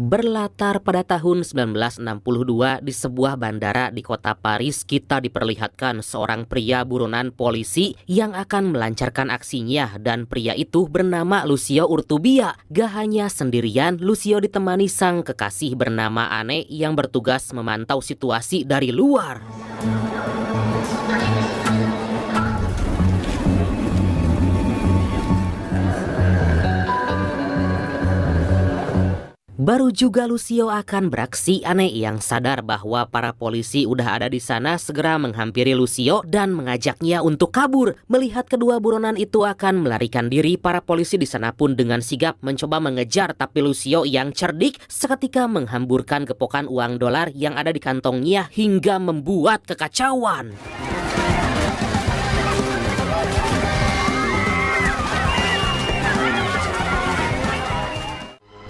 Berlatar pada tahun 1962 di sebuah bandara di kota Paris, kita diperlihatkan seorang pria buronan polisi yang akan melancarkan aksinya, dan pria itu bernama Lucio Urtubia. Gak hanya sendirian, Lucio ditemani sang kekasih bernama Anne yang bertugas memantau situasi dari luar. Baru juga Lucio akan beraksi, Anne yang sadar bahwa para polisi udah ada di sana segera menghampiri Lucio dan mengajaknya untuk kabur. Melihat kedua buronan itu akan melarikan diri, para polisi di sana pun dengan sigap mencoba mengejar, tapi Lucio yang cerdik seketika menghamburkan gepokan uang dolar yang ada di kantongnya hingga membuat kekacauan.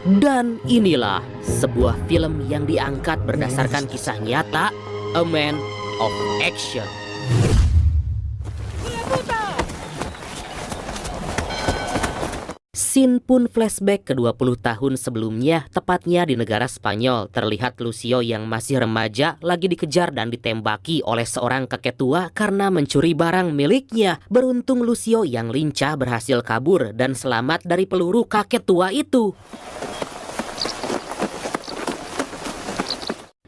Dan inilah sebuah film yang diangkat berdasarkan kisah nyata, A Man of Action. Scene pun flashback ke 20 tahun sebelumnya, tepatnya di negara Spanyol. Terlihat Lucio yang masih remaja lagi dikejar dan ditembaki oleh seorang kakek tua karena mencuri barang miliknya. Beruntung Lucio yang lincah berhasil kabur dan selamat dari peluru kakek tua itu.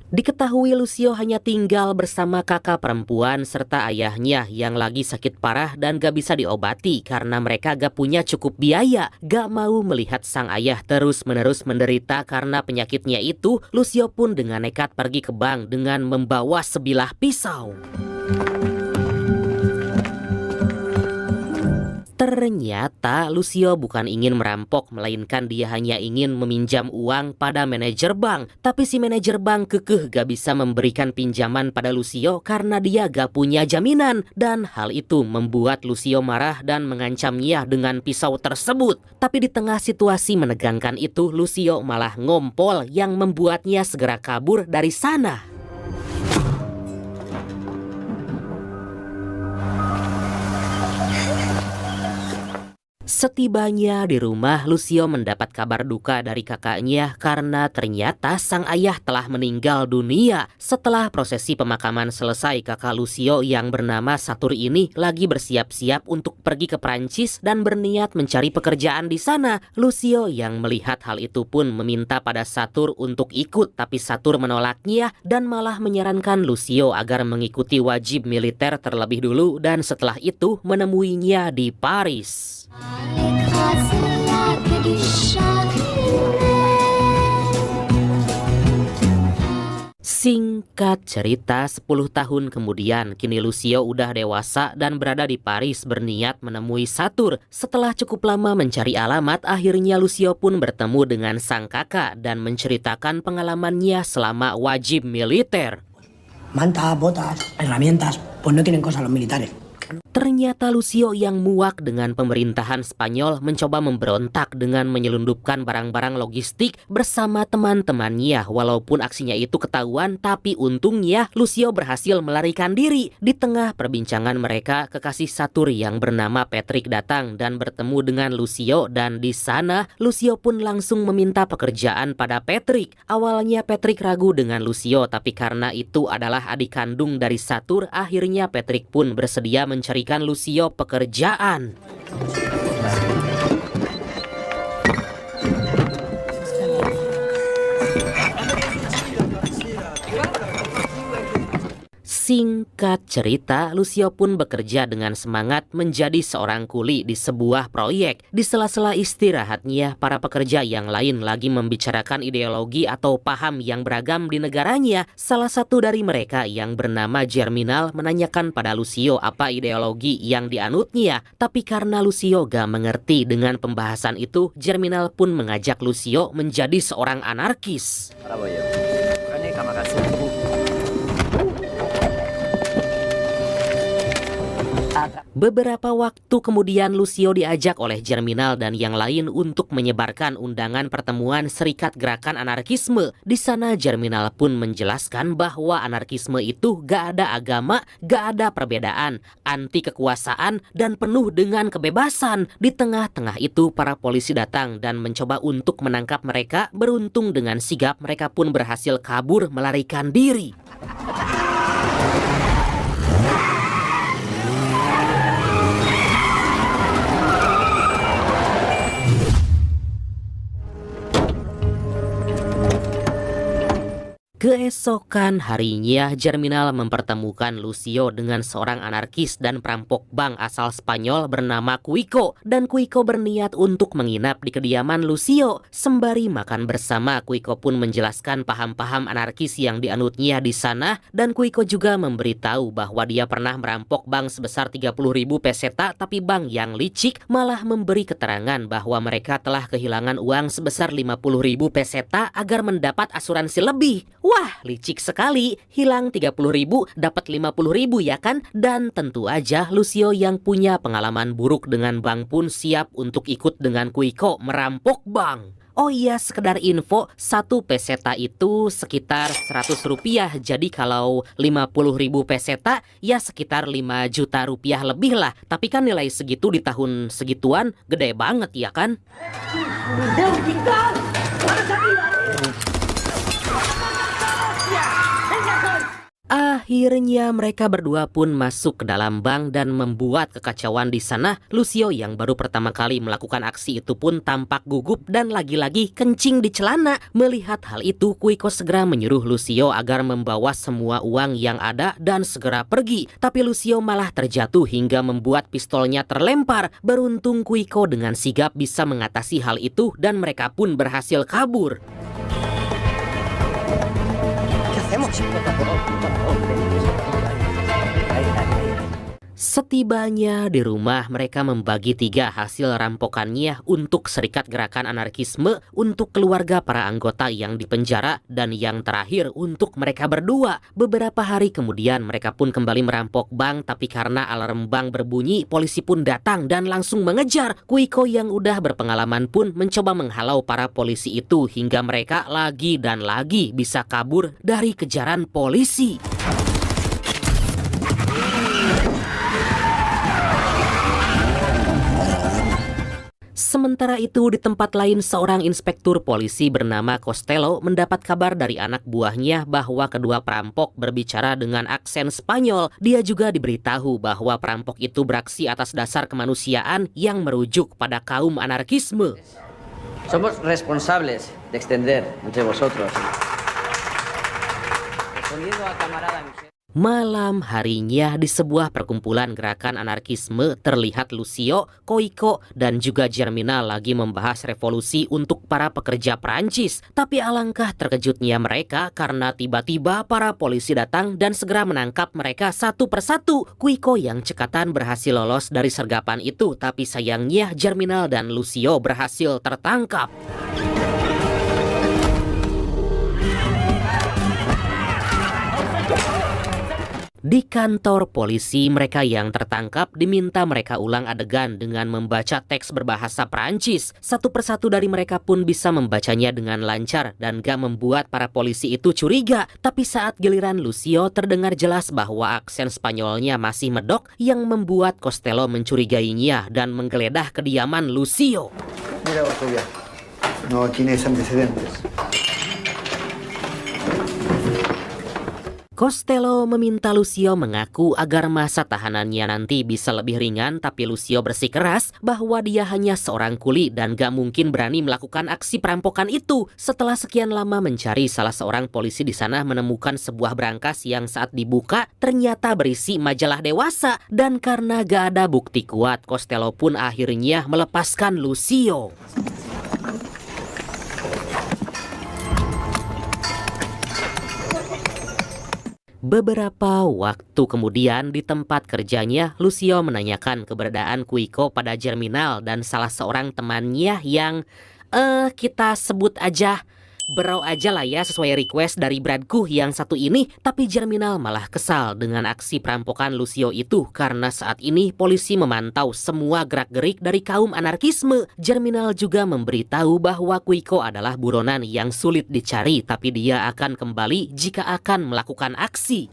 Diketahui Lucio hanya tinggal bersama kakak perempuan serta ayahnya yang lagi sakit parah dan gak bisa diobati karena mereka gak punya cukup biaya. Gak mau melihat sang ayah terus-menerus menderita karena penyakitnya itu, Lucio pun dengan nekat pergi ke bank dengan membawa sebilah pisau. Ternyata Lucio bukan ingin merampok, melainkan dia hanya ingin meminjam uang pada manajer bank. Tapi si manajer bank kekeh gak bisa memberikan pinjaman pada Lucio karena dia gak punya jaminan. Dan hal itu membuat Lucio marah dan mengancamnya dengan pisau tersebut. Tapi di tengah situasi menegangkan itu, Lucio malah ngompol yang membuatnya segera kabur dari sana. Setibanya di rumah, Lucio mendapat kabar duka dari kakaknya karena ternyata sang ayah telah meninggal dunia. Setelah prosesi pemakaman selesai, kakak Lucio yang bernama Satur ini lagi bersiap-siap untuk pergi ke Prancis dan berniat mencari pekerjaan di sana. Lucio yang melihat hal itu pun meminta pada Satur untuk ikut, tapi Satur menolaknya dan malah menyarankan Lucio agar mengikuti wajib militer terlebih dulu dan setelah itu menemuinya di Paris. Singkat cerita, 10 tahun kemudian, kini Lucio udah dewasa dan berada di Paris berniat menemui Satur. Setelah cukup lama mencari alamat, akhirnya Lucio pun bertemu dengan sang kakak dan menceritakan pengalamannya selama wajib militer. Mantas, botas, herramientas, pues no tienen cosas los militares. Ternyata Lucio yang muak dengan pemerintahan Spanyol mencoba memberontak dengan menyelundupkan barang-barang logistik bersama teman-temannya. Walaupun aksinya itu ketahuan, tapi untungnya Lucio berhasil melarikan diri. Di tengah perbincangan mereka, kekasih Satur yang bernama Patrick datang dan bertemu dengan Lucio, dan di sana Lucio pun langsung meminta pekerjaan pada Patrick. Awalnya Patrick ragu dengan Lucio, tapi karena itu adalah adik kandung dari Satur, akhirnya Patrick pun bersedia mencarikan Lucio pekerjaan. Singkat cerita, Lucio pun bekerja dengan semangat menjadi seorang kuli di sebuah proyek. Di sela-sela istirahatnya, para pekerja yang lain lagi membicarakan ideologi atau paham yang beragam di negaranya. Salah satu dari mereka yang bernama Germinal menanyakan pada Lucio apa ideologi yang dianutnya. Tapi karena Lucio gak mengerti dengan pembahasan itu, Germinal pun mengajak Lucio menjadi seorang anarkis. Beberapa waktu kemudian Lucio diajak oleh Germinal dan yang lain untuk menyebarkan undangan pertemuan Serikat Gerakan Anarkisme. Di sana Germinal pun menjelaskan bahwa anarkisme itu gak ada agama, gak ada perbedaan, anti kekuasaan dan penuh dengan kebebasan. Di tengah-tengah itu para polisi datang dan mencoba untuk menangkap mereka. Beruntung dengan sigap mereka pun berhasil kabur melarikan diri. Keesokan harinya, Germinal mempertemukan Lucio dengan seorang anarkis dan perampok bank asal Spanyol bernama Cuico. Dan Cuico berniat untuk menginap di kediaman Lucio. Sembari makan bersama, Cuico pun menjelaskan paham-paham anarkis yang dianutnya di sana. Dan Cuico juga memberitahu bahwa dia pernah merampok bank sebesar 30.000 peseta, tapi bank yang licik malah memberi keterangan bahwa mereka telah kehilangan uang sebesar 50.000 peseta agar mendapat asuransi lebih. Wah, licik sekali. Hilang 30.000, dapat 50.000 ya kan? Dan tentu aja Lucio yang punya pengalaman buruk dengan bank pun siap untuk ikut dengan Cuico merampok bank. Oh iya, sekedar info, 1 peseta itu sekitar 100 rupiah. Jadi kalau 50.000 peseta, ya sekitar 5 juta rupiah lebih lah. Tapi kan nilai segitu di tahun segituan gede banget ya kan? Akhirnya mereka berdua pun masuk ke dalam bank dan membuat kekacauan di sana. Lucio yang baru pertama kali melakukan aksi itu pun tampak gugup dan lagi-lagi kencing di celana. Melihat hal itu, Cuico segera menyuruh Lucio agar membawa semua uang yang ada dan segera pergi. Tapi Lucio malah terjatuh hingga membuat pistolnya terlempar. Beruntung Cuico dengan sigap bisa mengatasi hal itu dan mereka pun berhasil kabur. Setibanya di rumah, mereka membagi 3 hasil rampokannya untuk Serikat Gerakan Anarkisme, untuk keluarga para anggota yang dipenjara, dan yang terakhir untuk mereka berdua. Beberapa hari kemudian mereka pun kembali merampok bank, tapi karena alarm bank berbunyi, polisi pun datang dan langsung mengejar. Cuico yang udah berpengalaman pun mencoba menghalau para polisi itu hingga mereka lagi dan lagi bisa kabur dari kejaran polisi. Sementara itu di tempat lain, seorang inspektur polisi bernama Costello mendapat kabar dari anak buahnya bahwa kedua perampok berbicara dengan aksen Spanyol. Dia juga diberitahu bahwa perampok itu beraksi atas dasar kemanusiaan yang merujuk pada kaum anarkisme. Somos responsables de extender entre vosotros. Respondiendo a camarada Michel. Malam harinya di sebuah perkumpulan gerakan anarkisme terlihat Lucio, Cuico, dan juga Germinal lagi membahas revolusi untuk para pekerja Perancis. Tapi alangkah terkejutnya mereka karena tiba-tiba para polisi datang dan segera menangkap mereka satu persatu. Cuico yang cekatan berhasil lolos dari sergapan itu, tapi sayangnya Germinal dan Lucio berhasil tertangkap. Di kantor polisi, mereka yang tertangkap diminta mereka ulang adegan dengan membaca teks berbahasa Perancis. Satu persatu dari mereka pun bisa membacanya dengan lancar dan gak membuat para polisi itu curiga. Tapi saat giliran Lucio, terdengar jelas bahwa aksen Spanyolnya masih medok yang membuat Costello mencurigainya dan menggeledah kediaman Lucio. Mira, Julia, no tienes antecedentes. Costello meminta Lucio mengaku agar masa tahanannya nanti bisa lebih ringan, tapi Lucio bersikeras bahwa dia hanya seorang kuli dan gak mungkin berani melakukan aksi perampokan itu. Setelah sekian lama mencari, salah seorang polisi di sana menemukan sebuah brankas yang saat dibuka ternyata berisi majalah dewasa. Dan karena gak ada bukti kuat, Costello pun akhirnya melepaskan Lucio. Beberapa waktu kemudian di tempat kerjanya, Lucio menanyakan keberadaan Cuico pada Germinal dan salah seorang temannya yang kita sebut aja Berau aja lah ya sesuai request dari Bradku yang satu ini, tapi Germinal malah kesal dengan aksi perampokan Lucio itu karena saat ini polisi memantau semua gerak-gerik dari kaum anarkisme. Germinal juga memberitahu bahwa Quico adalah buronan yang sulit dicari, tapi dia akan kembali jika akan melakukan aksi.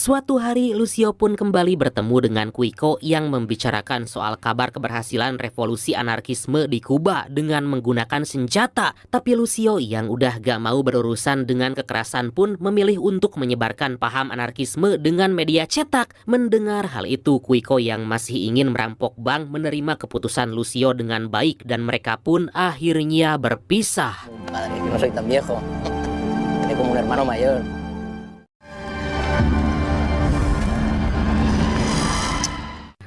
Suatu hari, Lucio pun kembali bertemu dengan Quico yang membicarakan soal kabar keberhasilan revolusi anarkisme di Kuba dengan menggunakan senjata. Tapi Lucio yang udah gak mau berurusan dengan kekerasan pun memilih untuk menyebarkan paham anarkisme dengan media cetak. Mendengar hal itu, Quico yang masih ingin merampok bank menerima keputusan Lucio dengan baik dan mereka pun akhirnya berpisah. Madre, que no soy tan viejo. Tiene como un hermano mayor.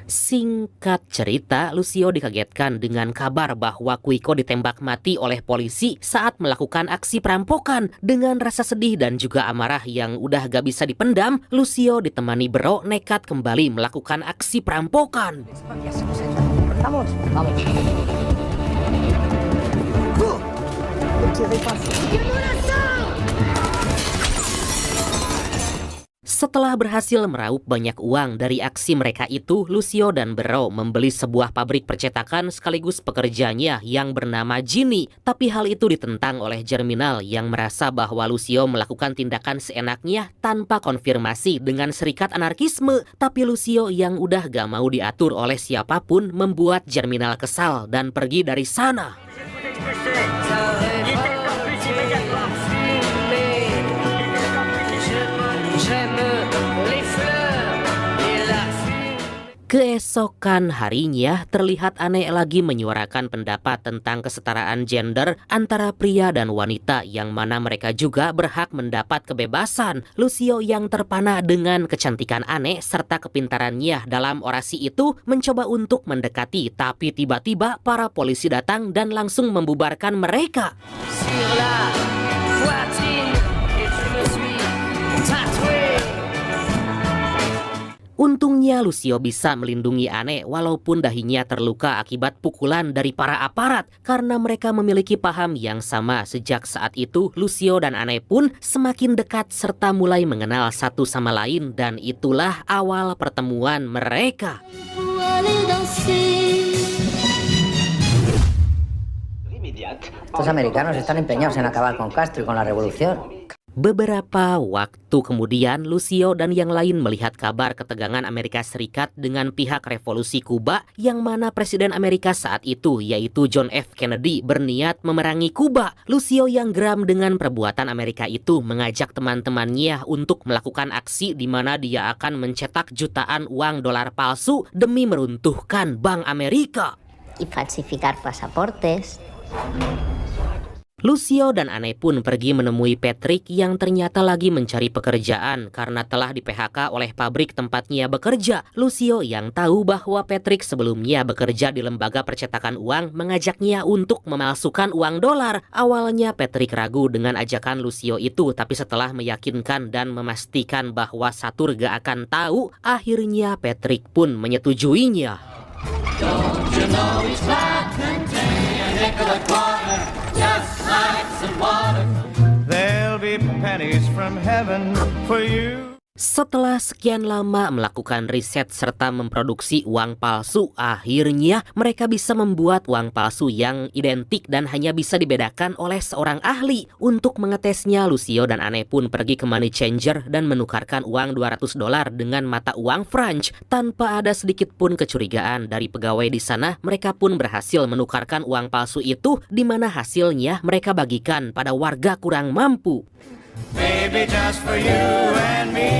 Singkat cerita, Lucio dikagetkan dengan kabar bahwa Quico ditembak mati oleh polisi saat melakukan aksi perampokan. Dengan rasa sedih dan juga amarah yang udah gak bisa dipendam, Lucio ditemani Bro nekat kembali melakukan aksi perampokan. Vamos, vamos. Setelah berhasil meraup banyak uang dari aksi mereka itu, Lucio dan Bro membeli sebuah pabrik percetakan sekaligus pekerjanya yang bernama Ginny. Tapi hal itu ditentang oleh Germinal yang merasa bahwa Lucio melakukan tindakan seenaknya tanpa konfirmasi dengan serikat anarkisme. Tapi Lucio yang udah gak mau diatur oleh siapapun membuat Germinal kesal dan pergi dari sana. Keesokan harinya, terlihat aneh lagi menyuarakan pendapat tentang kesetaraan gender antara pria dan wanita yang mana mereka juga berhak mendapat kebebasan. Lucio yang terpana dengan kecantikan aneh serta kepintarannya dalam orasi itu mencoba untuk mendekati, tapi tiba-tiba para polisi datang dan langsung membubarkan mereka. Untungnya Lucio bisa melindungi Anne walaupun dahinya terluka akibat pukulan dari para aparat. Karena mereka memiliki paham yang sama, sejak saat itu Lucio dan Anne pun semakin dekat serta mulai mengenal satu sama lain, dan itulah awal pertemuan mereka. Estos americanos están empeñados en acabar con Castro y con la revolución. Beberapa waktu kemudian, Lucio dan yang lain melihat kabar ketegangan Amerika Serikat dengan pihak revolusi Kuba, yang mana Presiden Amerika saat itu, yaitu John F. Kennedy, berniat memerangi Kuba. Lucio yang geram dengan perbuatan Amerika itu mengajak teman-temannya untuk melakukan aksi di mana dia akan mencetak jutaan uang dolar palsu demi meruntuhkan Bank Amerika. Y falsificar pasaportes. Lucio dan Anne pun pergi menemui Patrick yang ternyata lagi mencari pekerjaan karena telah di-PHK oleh pabrik tempatnya bekerja. Lucio yang tahu bahwa Patrick sebelumnya bekerja di lembaga percetakan uang mengajaknya untuk memalsukan uang dolar. Awalnya Patrick ragu dengan ajakan Lucio itu, tapi setelah meyakinkan dan memastikan bahwa Satur gak akan tahu, akhirnya Patrick pun menyetujuinya. Don't you know each flag contains a nickel a quarter, just like some water. There'll be pennies from heaven for you. Setelah sekian lama melakukan riset serta memproduksi uang palsu, akhirnya mereka bisa membuat uang palsu yang identik dan hanya bisa dibedakan oleh seorang ahli. Untuk mengetesnya, Lucio dan Anne pun pergi ke money changer dan menukarkan uang $200 dengan mata uang Franc. Tanpa ada sedikit pun kecurigaan dari pegawai di sana, mereka pun berhasil menukarkan uang palsu itu, di mana hasilnya mereka bagikan pada warga kurang mampu. Baby, just for you and me,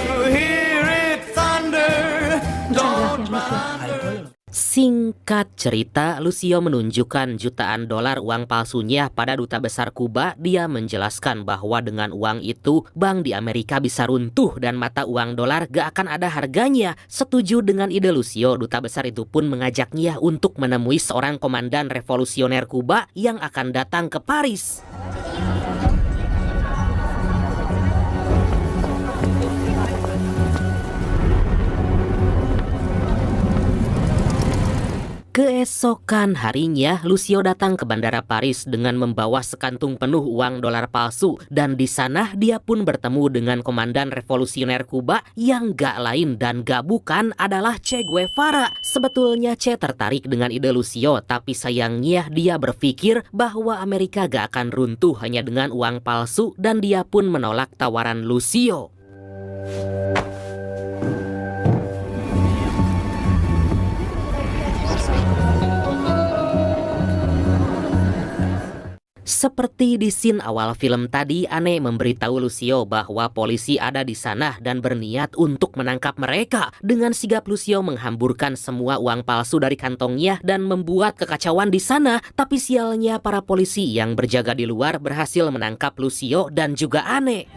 you hear it thunder, don't bother. Singkat cerita, Lucio menunjukkan jutaan dolar uang palsunya pada duta besar Kuba. Dia menjelaskan bahwa dengan uang itu, bank di Amerika bisa runtuh dan mata uang dolar gak akan ada harganya. Setuju dengan ide Lucio, duta besar itu pun mengajaknya untuk menemui seorang komandan revolusioner Kuba yang akan datang ke Paris. Keesokan harinya, Lucio datang ke Bandara Paris dengan membawa sekantung penuh uang dolar palsu. Dan di sana dia pun bertemu dengan komandan revolusioner Kuba yang gak lain dan gak bukan adalah Che Guevara. Sebetulnya Che tertarik dengan ide Lucio, tapi sayangnya dia berpikir bahwa Amerika gak akan runtuh hanya dengan uang palsu dan dia pun menolak tawaran Lucio. Seperti di scene awal film tadi, Anne memberitahu Lucio bahwa polisi ada di sana dan berniat untuk menangkap mereka. Dengan sigap Lucio menghamburkan semua uang palsu dari kantongnya dan membuat kekacauan di sana. Tapi sialnya para polisi yang berjaga di luar berhasil menangkap Lucio dan juga Anne.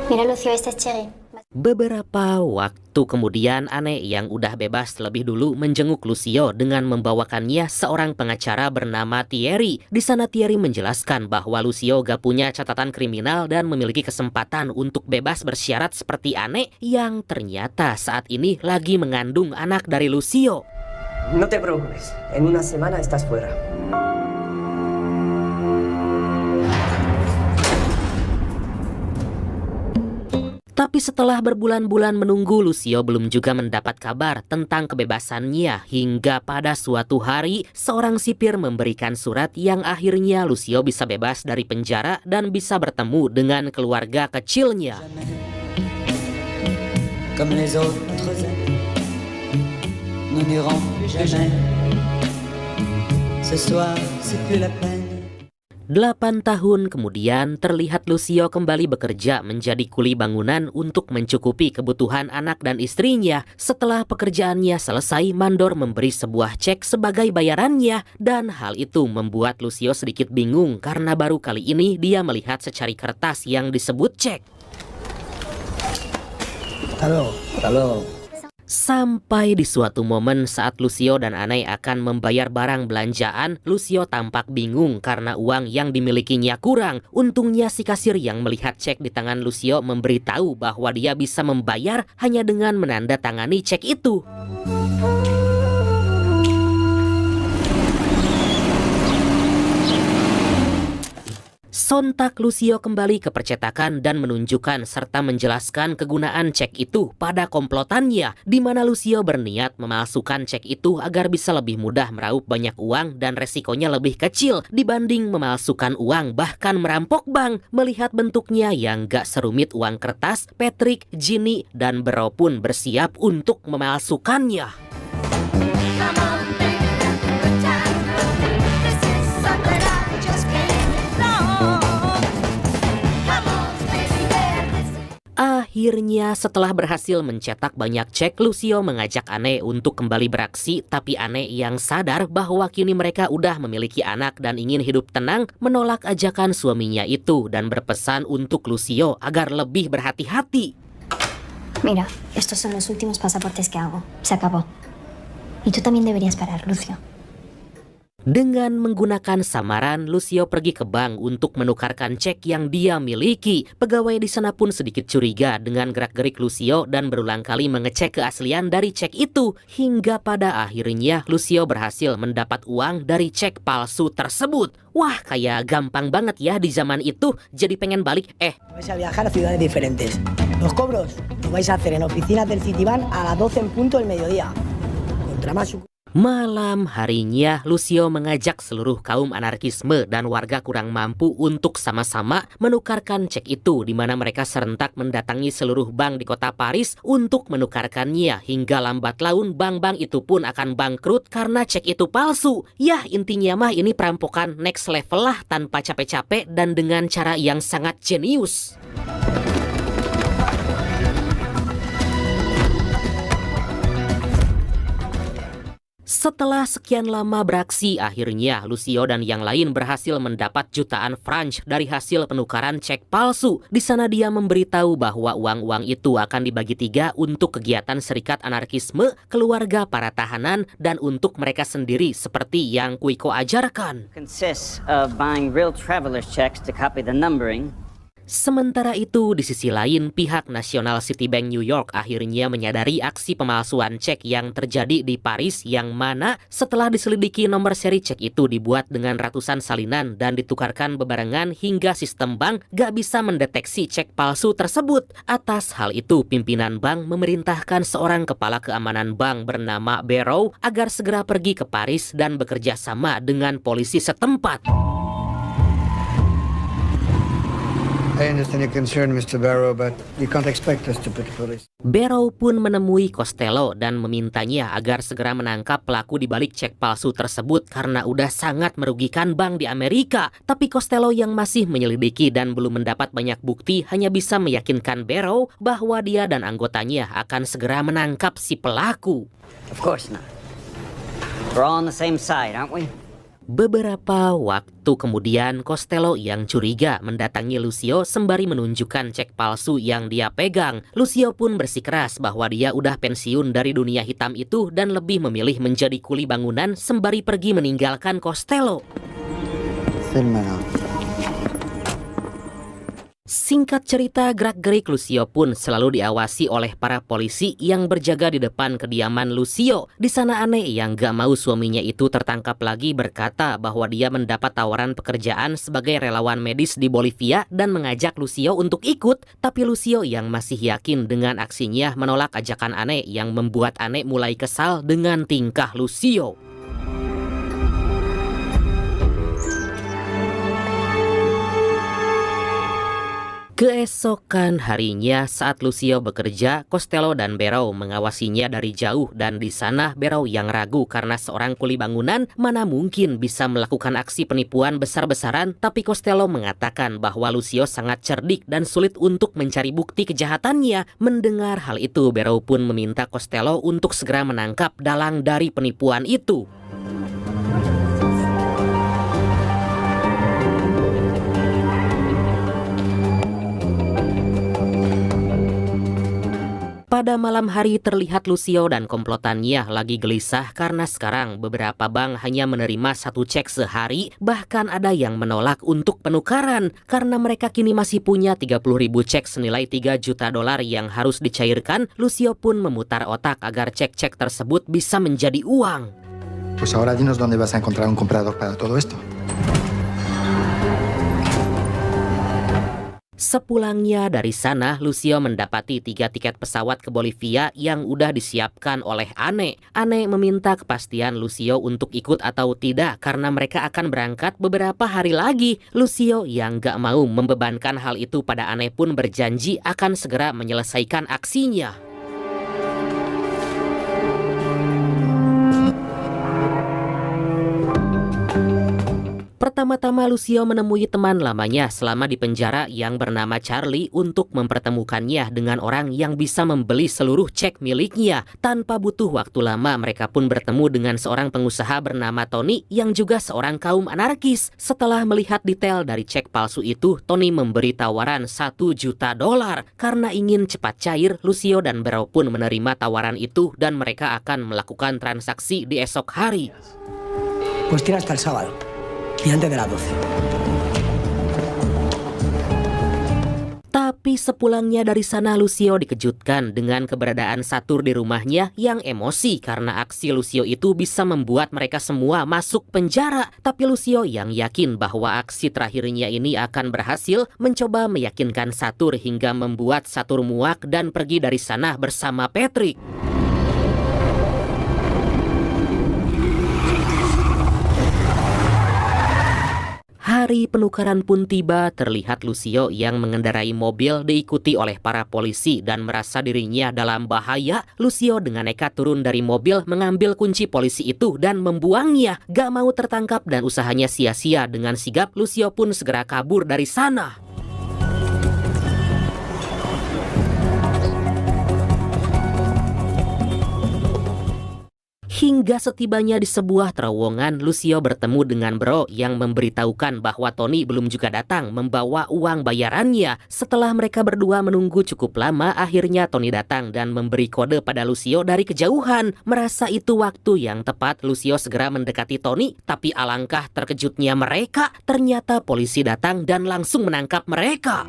Mira, Lucio, este es Cherry. Beberapa waktu kemudian Anne yang udah bebas lebih dulu menjenguk Lucio dengan membawakannya seorang pengacara bernama Thierry. Di sana Thierry menjelaskan bahwa Lucio gak punya catatan kriminal dan memiliki kesempatan untuk bebas bersyarat seperti Anne yang ternyata saat ini lagi mengandung anak dari Lucio. No te preocupes, en una semana estás fuera. Tapi setelah berbulan-bulan menunggu, Lucio belum juga mendapat kabar tentang kebebasannya hingga pada suatu hari seorang sipir memberikan surat yang akhirnya Lucio bisa bebas dari penjara dan bisa bertemu dengan keluarga kecilnya. Comme les autres années, nous n'irons plus jamais. Ce soir, c'est plus la peine. 8 tahun kemudian terlihat Lucio kembali bekerja menjadi kuli bangunan untuk mencukupi kebutuhan anak dan istrinya. Setelah pekerjaannya selesai, mandor memberi sebuah cek sebagai bayarannya dan hal itu membuat Lucio sedikit bingung karena baru kali ini dia melihat secari kertas yang disebut cek. Halo. Sampai di suatu momen saat Lucio dan Anne akan membayar barang belanjaan, Lucio tampak bingung karena uang yang dimilikinya kurang. Untungnya si kasir yang melihat cek di tangan Lucio memberitahu bahwa dia bisa membayar hanya dengan menandatangani cek itu. Sontak Lucio kembali ke percetakan dan menunjukkan serta menjelaskan kegunaan cek itu pada komplotannya, di mana Lucio berniat memalsukan cek itu agar bisa lebih mudah meraup banyak uang dan resikonya lebih kecil dibanding memalsukan uang bahkan merampok bank. Melihat bentuknya yang gak serumit uang kertas, Patrick, Ginny, dan Bro pun bersiap untuk memalsukannya. Akhirnya setelah berhasil mencetak banyak cek, Lucio mengajak Anne untuk kembali beraksi. Tapi Anne yang sadar bahwa kini mereka udah memiliki anak dan ingin hidup tenang, menolak ajakan suaminya itu dan berpesan untuk Lucio agar lebih berhati-hati. Mira, estos son los últimos pasaportes que hago. Se acabó. Y tú también deberías parar, Lucio. Dengan menggunakan samaran, Lucio pergi ke bank untuk menukarkan cek yang dia miliki. Pegawai di sana pun sedikit curiga dengan gerak-gerik Lucio dan berulang kali mengecek keaslian dari cek itu. Hingga pada akhirnya Lucio berhasil mendapat uang dari cek palsu tersebut. Wah, kayak gampang banget ya di zaman itu. Jadi pengen balik. Vais a viajar a ciudades diferentes. Los cobros los vais a hacer en oficinas del Citibank a las 12 en punto del mediodía. Contra más Malam harinya, Lucio mengajak seluruh kaum anarkisme dan warga kurang mampu untuk sama-sama menukarkan cek itu, di mana mereka serentak mendatangi seluruh bank di kota Paris untuk menukarkannya. Hingga lambat laun bank-bank itu pun akan bangkrut karena cek itu palsu. Yah, intinya mah ini perampokan next level lah, tanpa capek-capek dan dengan cara yang sangat jenius. Setelah sekian lama beraksi, akhirnya Lucio dan yang lain berhasil mendapat jutaan franc dari hasil penukaran cek palsu. Di sana dia memberitahu bahwa uang-uang itu akan dibagi 3 untuk kegiatan serikat anarkisme, keluarga para tahanan, dan untuk mereka sendiri seperti yang Kuiko ajarkan. Consists of buying real traveler's checks to copy the numbering. Sementara itu, di sisi lain, pihak National City Bank New York akhirnya menyadari aksi pemalsuan cek yang terjadi di Paris, yang mana setelah diselidiki nomor seri cek itu dibuat dengan ratusan salinan dan ditukarkan bebarengan hingga sistem bank gak bisa mendeteksi cek palsu tersebut. Atas hal itu, pimpinan bank memerintahkan seorang kepala keamanan bank bernama Barrow agar segera pergi ke Paris dan bekerja sama dengan polisi setempat. I understand your concern, Mr. Barrow, but you can't expect us to put the police. Barrow pun menemui Costello dan memintanya agar segera menangkap pelaku di balik cek palsu tersebut karena udah sangat merugikan bank di Amerika. Tapi Costello yang masih menyelidiki dan belum mendapat banyak bukti hanya bisa meyakinkan Barrow bahwa dia dan anggotanya akan segera menangkap si pelaku. Of course not. We're all on the same side, aren't we? Beberapa waktu kemudian, Costello yang curiga mendatangi Lucio sembari menunjukkan cek palsu yang dia pegang. Lucio pun bersikeras bahwa dia udah pensiun dari dunia hitam itu dan lebih memilih menjadi kuli bangunan sembari pergi meninggalkan Costello. Singkat cerita, gerak-gerik Lucio pun selalu diawasi oleh para polisi yang berjaga di depan kediaman Lucio. Di sana Anne yang gak mau suaminya itu tertangkap lagi berkata bahwa dia mendapat tawaran pekerjaan sebagai relawan medis di Bolivia dan mengajak Lucio untuk ikut. Tapi Lucio yang masih yakin dengan aksinya menolak ajakan Anne yang membuat Anne mulai kesal dengan tingkah Lucio. Keesokan harinya saat Lucio bekerja, Costello dan Barrow mengawasinya dari jauh dan di sana Barrow yang ragu karena seorang kuli bangunan mana mungkin bisa melakukan aksi penipuan besar-besaran, tapi Costello mengatakan bahwa Lucio sangat cerdik dan sulit untuk mencari bukti kejahatannya. Mendengar hal itu, Barrow pun meminta Costello untuk segera menangkap dalang dari penipuan itu. Pada malam hari terlihat Lucio dan komplotannya lagi gelisah karena sekarang beberapa bank hanya menerima 1 cek sehari, bahkan ada yang menolak untuk penukaran karena mereka kini masih punya 30.000 cek senilai $3 juta yang harus dicairkan. Lucio pun memutar otak agar cek-cek tersebut bisa menjadi uang. Pues ahora dinos dónde vas a encontrar un comprador para todo esto. Sepulangnya dari sana, Lucio mendapati 3 tiket pesawat ke Bolivia yang udah disiapkan oleh Anne. Anne meminta kepastian Lucio untuk ikut atau tidak karena mereka akan berangkat beberapa hari lagi. Lucio yang gak mau membebankan hal itu pada Anne pun berjanji akan segera menyelesaikan aksinya. Pertama-tama Lucio menemui teman lamanya selama di penjara yang bernama Charlie untuk mempertemukannya dengan orang yang bisa membeli seluruh cek miliknya. Tanpa butuh waktu lama, mereka pun bertemu dengan seorang pengusaha bernama Tony yang juga seorang kaum anarkis. Setelah melihat detail dari cek palsu itu, Tony memberi tawaran $1 juta. Karena ingin cepat cair, Lucio dan Barrow pun menerima tawaran itu dan mereka akan melakukan transaksi di esok hari. Pues tira hasta el sábado. Y antes de las 12. Tapi sepulangnya dari sana, Lucio dikejutkan dengan keberadaan Satur di rumahnya yang emosi karena aksi Lucio itu bisa membuat mereka semua masuk penjara. Tapi Lucio yang yakin bahwa aksi terakhirnya ini akan berhasil mencoba meyakinkan Satur hingga membuat Satur muak dan pergi dari sana bersama Patrick. Hari penukaran pun tiba, terlihat Lucio yang mengendarai mobil diikuti oleh para polisi dan merasa dirinya dalam bahaya. Lucio dengan nekat turun dari mobil, mengambil kunci polisi itu dan membuangnya. Gak mau tertangkap dan usahanya sia-sia. Dengan sigap, Lucio pun segera kabur dari sana. Hingga setibanya di sebuah terowongan, Lucio bertemu dengan Bro yang memberitahukan bahwa Tony belum juga datang membawa uang bayarannya. Setelah mereka berdua menunggu cukup lama, akhirnya Tony datang dan memberi kode pada Lucio dari kejauhan. Merasa itu waktu yang tepat, Lucio segera mendekati Tony, tapi alangkah terkejutnya mereka, ternyata polisi datang dan langsung menangkap mereka.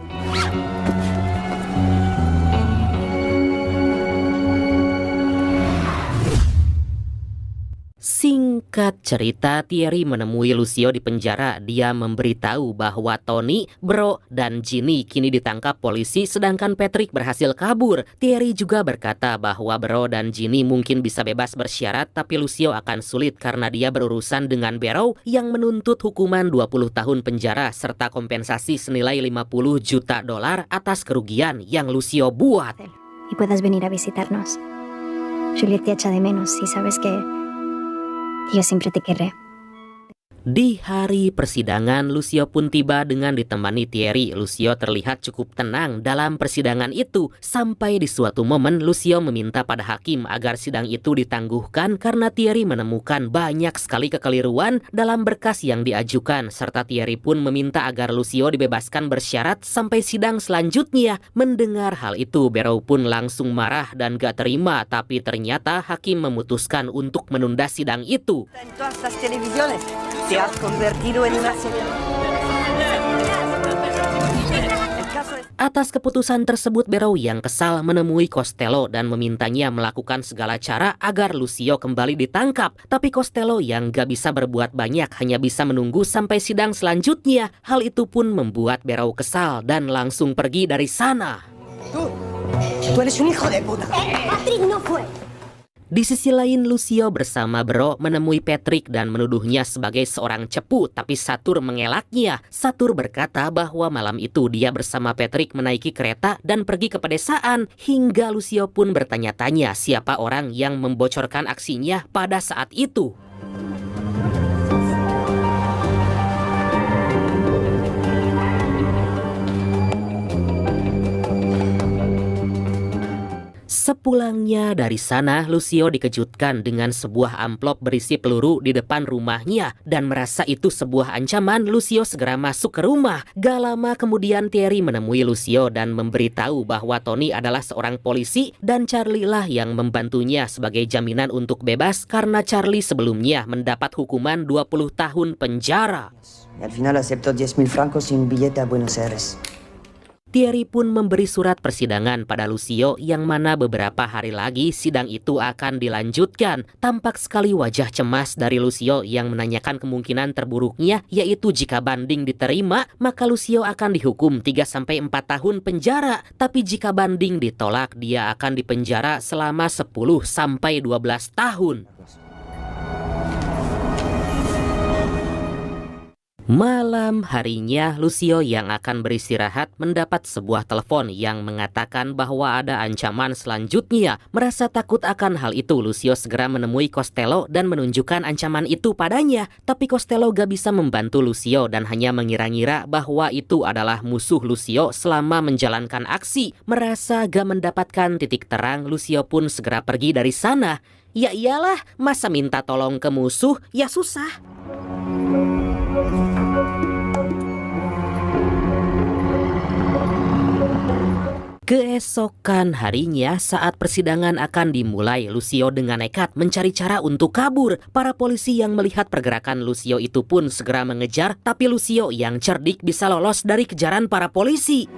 Singkat cerita, Thierry menemui Lucio di penjara. Dia memberitahu bahwa Tony, Bro, dan Ginny kini ditangkap polisi sedangkan Patrick berhasil kabur. Thierry juga berkata bahwa Bro dan Ginny mungkin bisa bebas bersyarat, tapi Lucio akan sulit karena dia berurusan dengan Barrow yang menuntut hukuman 20 tahun penjara serta kompensasi senilai 50 juta dolar atas kerugian yang Lucio buat. Y puedas venir a visitarnos. Juliet te echa de menos y sabes que yo siempre te querré. Di hari persidangan, Lucio pun tiba dengan ditemani Thierry. Lucio terlihat cukup tenang dalam persidangan itu. Sampai di suatu momen, Lucio meminta pada hakim agar sidang itu ditangguhkan karena Thierry menemukan banyak sekali kekeliruan dalam berkas yang diajukan. Serta Thierry pun meminta agar Lucio dibebaskan bersyarat sampai sidang selanjutnya. Mendengar hal itu, Barrow pun langsung marah dan gak terima. Tapi ternyata hakim memutuskan untuk menunda sidang itu. En todas las televisiones te has convertido en una serie. Atas keputusan tersebut, Barrow yang kesal menemui Costello dan memintanya melakukan segala cara agar Lucio kembali ditangkap. Tapi Costello yang gak bisa berbuat banyak, hanya bisa menunggu sampai sidang selanjutnya. Hal itu pun membuat Barrow kesal dan langsung pergi dari sana. Tú eres un hijo de puta. Patrick no fue. Di sisi lain, Lucio bersama Bro menemui Patrick dan menuduhnya sebagai seorang cepu, tapi Satur mengelaknya. Satur berkata bahwa malam itu dia bersama Patrick menaiki kereta dan pergi ke pedesaan, hingga Lucio pun bertanya-tanya siapa orang yang membocorkan aksinya pada saat itu. Sepulangnya dari sana, Lucio dikejutkan dengan sebuah amplop berisi peluru di depan rumahnya dan merasa itu sebuah ancaman. Lucio segera masuk ke rumah. Gak lama kemudian Thierry menemui Lucio dan memberitahu bahwa Tony adalah seorang polisi dan Charlie lah yang membantunya sebagai jaminan untuk bebas karena Charlie sebelumnya mendapat hukuman 20 tahun penjara. Y al final aceptó 10.000 francos y un billete a Buenos Aires. Thierry pun memberi surat persidangan pada Lucio yang mana beberapa hari lagi sidang itu akan dilanjutkan. Tampak sekali wajah cemas dari Lucio yang menanyakan kemungkinan terburuknya, yaitu jika banding diterima, maka Lucio akan dihukum 3-4 tahun penjara. Tapi jika banding ditolak, dia akan dipenjara selama 10-12 tahun. Malam harinya, Lucio yang akan beristirahat mendapat sebuah telepon yang mengatakan bahwa ada ancaman selanjutnya. Merasa takut akan hal itu, Lucio segera menemui Costello dan menunjukkan ancaman itu padanya. Tapi Costello gak bisa membantu Lucio dan hanya mengira-ngira bahwa itu adalah musuh Lucio selama menjalankan aksi. Merasa gak mendapatkan titik terang, Lucio pun segera pergi dari sana. Ya iyalah, masa minta tolong ke musuh, ya susah. Keesokan harinya saat persidangan akan dimulai, Lucio dengan nekat mencari cara untuk kabur. Para polisi yang melihat pergerakan Lucio itu pun segera mengejar, tapi Lucio yang cerdik bisa lolos dari kejaran para polisi.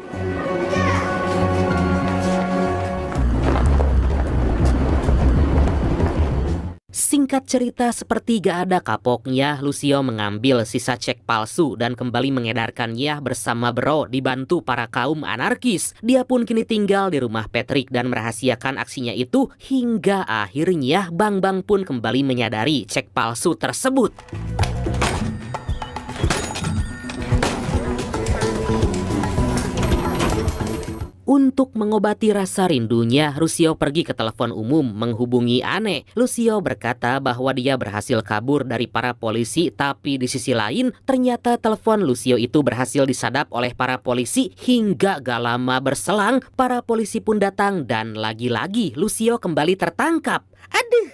Singkat cerita, seperti gak ada kapoknya, Lucio mengambil sisa cek palsu dan kembali mengedarkannya bersama Bro dibantu para kaum anarkis. Dia pun kini tinggal di rumah Patrick dan merahasiakan aksinya itu hingga akhirnya Bang Bang pun kembali menyadari cek palsu tersebut. Untuk mengobati rasa rindunya, Lucio pergi ke telepon umum menghubungi Anne. Lucio berkata bahwa dia berhasil kabur dari para polisi, tapi di sisi lain ternyata telepon Lucio itu berhasil disadap oleh para polisi. Hingga gak lama berselang, para polisi pun datang dan lagi-lagi Lucio kembali tertangkap. Aduh.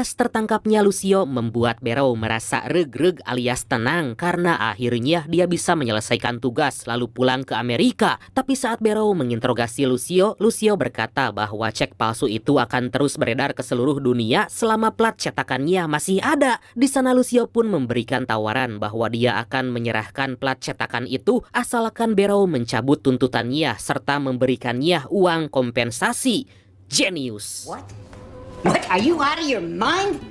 Bebas tertangkapnya Lucio membuat Barrow merasa reg-reg alias tenang karena akhirnya dia bisa menyelesaikan tugas lalu pulang ke Amerika. Tapi saat Barrow menginterogasi Lucio berkata bahwa cek palsu itu akan terus beredar ke seluruh dunia selama plat cetakannya masih ada. Di sana Lucio pun memberikan tawaran bahwa dia akan menyerahkan plat cetakan itu asalkan Barrow mencabut tuntutannya serta memberikannya uang kompensasi. Jenius. What? Are you out of your mind?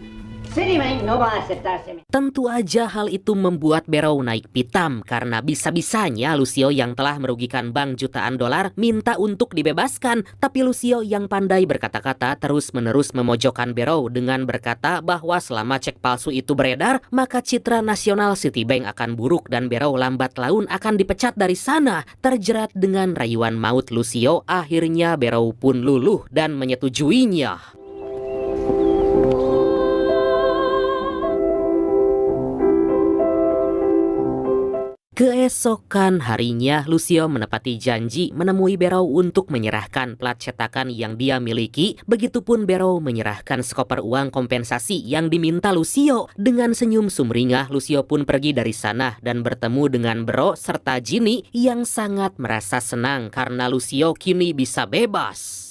Citibank no va a aceptar. Tentu aja hal itu membuat Barrow naik pitam karena bisa-bisanya Lucio yang telah merugikan bank jutaan dolar minta untuk dibebaskan. Tapi Lucio yang pandai berkata-kata terus-menerus memojokkan Barrow dengan berkata bahwa selama cek palsu itu beredar, maka citra nasional Citibank akan buruk dan Barrow lambat laun akan dipecat dari sana. Terjerat dengan rayuan maut Lucio, akhirnya Barrow pun luluh dan menyetujuinya. Keesokan harinya, Lucio menepati janji menemui Barrow untuk menyerahkan plat cetakan yang dia miliki. Begitupun Barrow menyerahkan sekoper uang kompensasi yang diminta Lucio. Dengan senyum sumringah, Lucio pun pergi dari sana dan bertemu dengan Bro serta Ginny yang sangat merasa senang karena Lucio kini bisa bebas.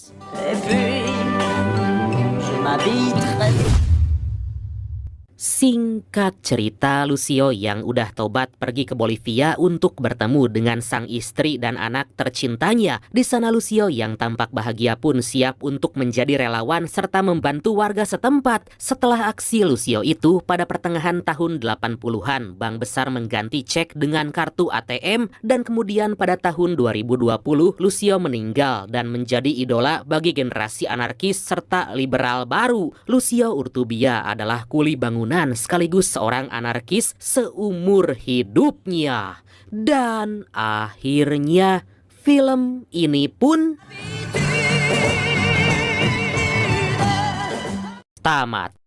Singkat cerita, Lucio yang udah tobat pergi ke Bolivia untuk bertemu dengan sang istri dan anak tercintanya. Di sana Lucio yang tampak bahagia pun siap untuk menjadi relawan serta membantu warga setempat. Setelah aksi Lucio itu, pada pertengahan tahun 80-an, bank besar mengganti cek dengan kartu ATM dan kemudian pada tahun 2020, Lucio meninggal dan menjadi idola bagi generasi anarkis serta liberal baru. Lucio Urtubia adalah kuli bangunan sekaligus seorang anarkis seumur hidupnya. Dan akhirnya film ini pun tamat.